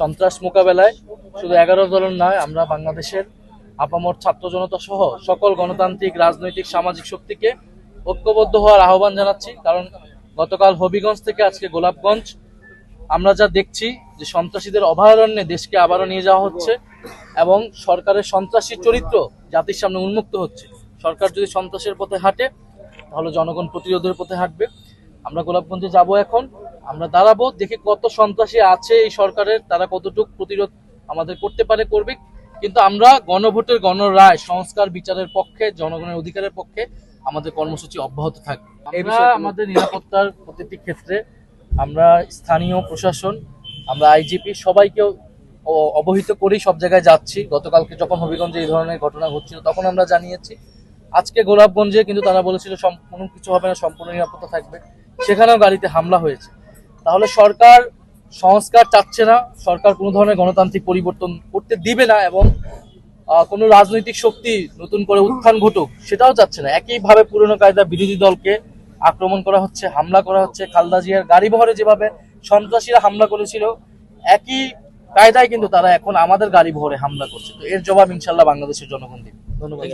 সন্ত্রাস মোকাবেলায় শুধু 11 দলের নয়, আমরা বাংলাদেশের আপামর ছাত্র জনতা সহ সকল গণতান্ত্রিক রাজনৈতিক সামাজিক শক্তিকে ঐক্যবদ্ধ হওয়ার আহ্বান জানাচ্ছি। কারণ গতকাল হবিগঞ্জ থেকে আজকে গোলাপগঞ্জ আমরা যা দেখছি যে সন্ত্রাসীদের অভয়ারণ্যে দেশকে আবারও নিয়ে যাওয়া হচ্ছে এবং সরকারের সন্ত্রাসী চরিত্র জাতির সামনে উন্মুক্ত হচ্ছে। সরকার যদি সন্ত্রাসের পথে হাঁটে তাহলে জনগণ প্রতিরোধের পথে হাঁটবে। আমরা গোলাপগঞ্জে যাব, এখন আমরা দাঁড়াবো, দেখি কত সন্ত্রাসী আছে এই সরকারের, তারা কতটুকু প্রতিরোধ আমাদের করতে পারে, করবে। কিন্তু আমরা গণভোটের গণরায় সংস্কার বিচারের পক্ষে, জনগণের অধিকারের পক্ষে আমাদের কর্মসূচি অব্যাহত থাকবে। আমরা আমাদের নিরাপত্তার প্রতিটি ক্ষেত্রে আমরা স্থানীয় প্রশাসন, আমরা আইজিপি সবাইকেও অবহিত করেই সব জায়গায় যাচ্ছি। গতকালকে যখন হবিগঞ্জে এই ধরনের ঘটনা ঘটছিল তখন আমরা জানিয়েছি। আজকে গোলাপগঞ্জে কিন্তু তারা বলেছিল সম্পূর্ণ কিছু হবে না, সম্পূর্ণ নিরাপত্তা থাকবে, সেখানেও গাড়িতে হামলা হয়েছে। তাহলে সরকার সংস্কার চাচ্ছে না, সরকার কোনো ধরনের গণতান্ত্রিক পরিবর্তন করতে দিবে না এবং কোনো রাজনৈতিক শক্তি নতুন করে উত্থান ঘটুক সেটাও চাচ্ছে না। একইভাবে পুরনো কায়দা বিরোধী দলকে আক্রমণ করা হচ্ছে, হামলা করা হচ্ছে। খালেদা জিয়ার গাড়ি বহরে যেভাবে সন্ত্রাসীরা হামলা করেছিল, একই কায়দায় কিন্তু তারা এখন আমাদের গাড়ি বহরে হামলা করছে। তো এর জবাব ইনশাল্লাহ বাংলাদেশের জনগণ দিবে। ধন্যবাদ।